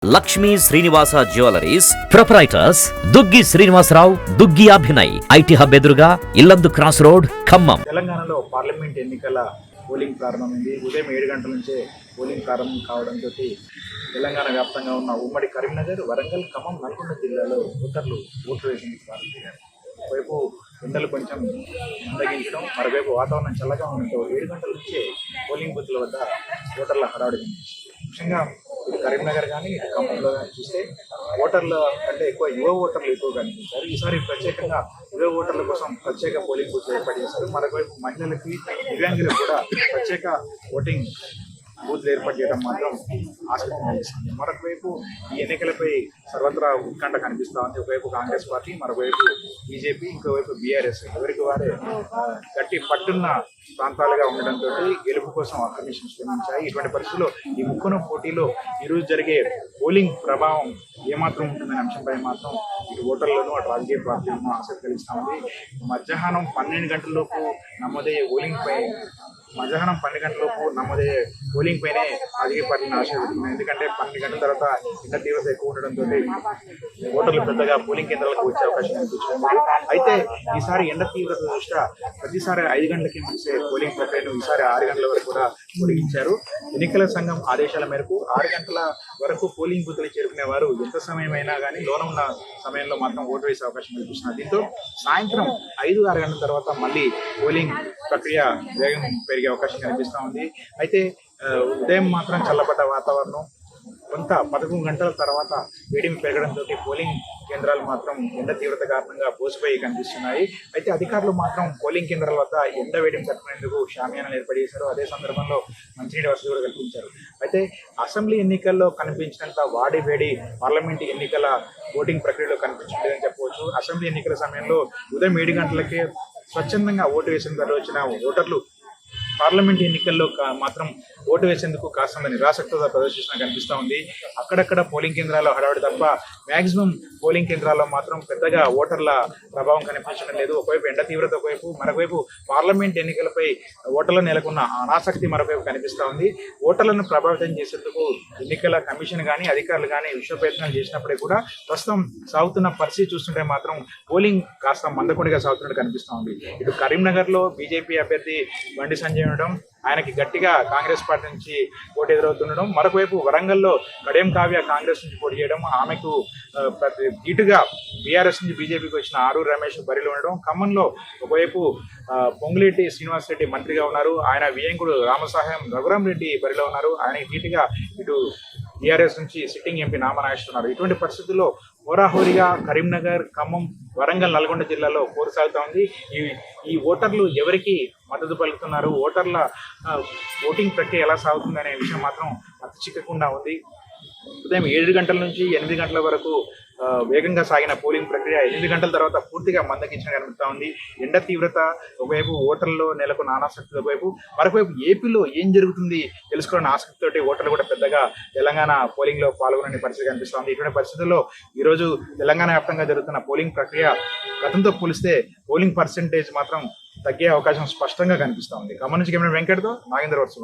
Lakshmi Srinivasa jewelleries proprietors Duggi Srinivasarao, Duggi Abhinay, IT hub ఎదురుగా Yellandu cross road, Khammam. తెలంగాణలో parliament ఎన్నికల పోలింగ్ ప్రారంభమైంది. ఉదయం 7 గంటల నుంచే పోలింగ్ ప్రారంభం కావడంతో తెలంగాణ వ్యాప్తంగా ఉన్న ఉమ్మడి కరీంనగర్, వరంగల్, ఖమ్మం, నల్గొండ జిల్లాలో ఓటర్లు ఓట్లు వేసేందుకు ప్రారంభించారు. ఒకవైపు ఎండలు కొంచెం మందగించడం, మరోవైపు వాతావరణం చల్లగా ఉండడంతో 7 గంటల నుంచే పోలింగ్ బూత్ల వద్ద ఓటర్ల హడావుడి. ముఖ్యంగా ఇటు కరీంనగర్ కానీ ఇటు ఖమ్మంలో కానీ చూస్తే ఓటర్ల కంటే ఎక్కువ యువ ఓటర్లు ఎక్కువగా కనిపించారు. ఈసారి ప్రత్యేకంగా యువ ఓటర్ల కోసం ప్రత్యేక పోలింగ్ బూత్లు ఏర్పాటు చేశారు. మరోవైపు మహిళలకి, దివ్యాంగులకు కూడా ప్రత్యేక ఓటింగ్ బూత్లు ఏర్పాటు చేయడం మాత్రం ఆసక్తి కలిగిస్తుంది. మరొకవైపు ఈ ఎన్నికలపై సర్వత్రా ఉత్కంఠ కనిపిస్తూ ఉంది. ఒకవైపు కాంగ్రెస్ పార్టీ, మరోవైపు బీజేపీ, ఇంకోవైపు బీఆర్ఎస్ ఎవరికి వారే గట్టి పట్టున్న ప్రాంతాలుగా ఉండడంతో గెలుపు కోసం ఆకర్షణ శ్రమించాయి. ఇటువంటి పరిస్థితుల్లో ఈ ముక్కున పోటీలో ఈరోజు జరిగే పోలింగ్ ప్రభావం ఏమాత్రం ఉంటుందనే అంశంపై మాత్రం ఇటు ఓటర్లను, అటు రాజకీయ పార్టీలను ఆసక్తి కలిగిస్తూ ఉంది. మధ్యాహ్నం 12 గంటలలోపు నమోదయ్యే పోలింగ్ పైనే రాజకీయ పార్టీని ఆశీర్వదిస్తున్నాయి. ఎందుకంటే 12 గంటల తర్వాత ఎండ తీవ్రత ఎక్కువ ఉండడంతో ఓటర్లు పెద్దగా పోలింగ్ కేంద్రాలకు వచ్చే అవకాశం కనిపించింది. అయితే ఈసారి ఎండ తీవ్రత దృష్ట్యా ప్రతిసారి 5 గంటలకి ముగిసే పోలింగ్ ప్రక్రియను ఈసారి 6 గంటల వరకు కూడా పొడిగించారు. ఎన్నికల సంఘం ఆదేశాల మేరకు 6 గంటల వరకు పోలింగ్ బూత్లు చేరుకునే వారు ఎంత సమయం అయినా కానీ లోన ఉన్న సమయంలో మాత్రం ఓటు వేసే అవకాశం కనిపిస్తున్నారు. దీంతో సాయంత్రం 5-6 గంటల తర్వాత మళ్ళీ పోలింగ్ ప్రక్రియ వేగం పెరిగే అవకాశం కనిపిస్తూ ఉంది. అయితే ఉదయం మాత్రం చల్లబడ్డ వాతావరణం, కొంత 11 గంటల తర్వాత వేడిమి పెరగడంతో పోలింగ్ కేంద్రాలు మాత్రం ఎండ తీవ్రత కారణంగా బోసిపోయి కనిపిస్తున్నాయి. అయితే అధికారులు మాత్రం పోలింగ్ కేంద్రాల వద్ద ఎండ వేడిని తట్టుకునేందుకు షామియానాలు ఏర్పాటు చేశారు. అదే సందర్భంలో మంచినీటి వసతి కూడా కల్పించారు. అయితే అసెంబ్లీ ఎన్నికల్లో కనిపించినంత వాడి వేడి పార్లమెంట్ ఎన్నికల ఓటింగ్ ప్రక్రియలో కనిపించలేదని చెప్పవచ్చు. అసెంబ్లీ ఎన్నికల సమయంలో ఉదయం 7 గంటలకే స్వచ్ఛందంగా ఓటు వేసేందుకు వచ్చిన ఓటర్లు పార్లమెంట్ ఎన్నికల్లో మాత్రం ఓటు వేసేందుకు కాస్తంత నిరాసక్తత ప్రదర్శించడం కనిపిస్తూ ఉంది. అక్కడక్కడ పోలింగ్ కేంద్రాల్లో హడావుడి తప్ప మ్యాక్సిమం పోలింగ్ కేంద్రాల్లో మాత్రం పెద్దగా ఓటర్ల ప్రభావం కనిపించడం లేదు. ఒకవైపు ఎండ తీవ్రత ఒకవైపు, మరొకవైపు పార్లమెంట్ ఎన్నికలపై ఓటర్ల నెలకొన్న అనాసక్తి మరొకవైపు కనిపిస్తూ ఉంది. ఓటర్లను ప్రభావితం చేసేందుకు ఎన్నికల కమిషన్ కానీ అధికారులు కానీ విశ్వ ప్రయత్నాలు చేసినప్పటికీ కూడా ప్రస్తుతం సాగుతున్న పరిస్థితి చూస్తుంటే మాత్రం పోలింగ్ కాస్త మందకొడిగా సాగుతున్నట్టు కనిపిస్తూ ఉంది. ఇటు కరీంనగర్లో బీజేపీ అభ్యర్థి బండి సంజయ్ ఉండడం, ఆయనకి గట్టిగా కాంగ్రెస్ పార్టీ నుంచి పోటీ ఎదురవుతుండడం, మరొకవైపు వరంగల్లో కడియం కావ్య కాంగ్రెస్ నుంచి పోటీ చేయడం, ఆమెకు ఇటుగా బీఆర్ఎస్ నుంచి బీజేపీకి వచ్చిన ఆరూరు రమేష్ బరిలో ఉండడం, ఖమ్మంలో ఒకవైపు పొంగులేటి శ్రీనివాస్ రెడ్డి మంత్రిగా ఉన్నారు, ఆయన వియంకుడు రామసాహెం రఘురాం రెడ్డి బరిలో ఉన్నారు, ఆయనకి ధీటుగా ఇటు బీఆర్ఎస్ నుంచి సిట్టింగ్ ఎంపీ నామనాగేస్తున్నారు. ఇటువంటి పరిస్థితుల్లో హోరాహోరీగా కరీంనగర్, ఖమ్మం, వరంగల్, నల్గొండ జిల్లాలో పోరు సాగుతూ ఉంది. ఈ ఓటర్లు ఎవరికి మద్దతు పలుకుతున్నారు, ఓటర్ల ఓటింగ్ ప్రక్రియ ఎలా సాగుతుంది అనే విషయం మాత్రం అతి చిక్కకుండా ఉంది. ఉదయం 7 గంటల నుంచి 8 గంటల వరకు వేగంగా సాగిన పోలింగ్ ప్రక్రియ 8 గంటల తర్వాత పూర్తిగా మందగించడం కనిపిస్తూ ఉంది. ఎండ తీవ్రత ఒకవైపు, ఓటర్లలో నెలకొన్న అనాసక్తి ఒకవైపు, మరొకవైపు ఏపీలో ఏం జరుగుతుంది తెలుసుకోవాలని ఆసక్తితోటి ఓటర్లు కూడా పెద్దగా తెలంగాణ పోలింగ్లో పాల్గొనే పరిస్థితి కనిపిస్తోంది. ఇటువంటి పరిస్థితుల్లో ఈరోజు తెలంగాణ వ్యాప్తంగా జరుగుతున్న పోలింగ్ ప్రక్రియ గతంతో పోలిస్తే పోలింగ్ పర్సెంటేజ్ మాత్రం తగ్గే అవకాశం స్పష్టంగా కనిపిస్తూ ఉంది. ఖమ్మం నుంచి కెమెరా వెంకట్తో నాగేంద్ర వర్షం.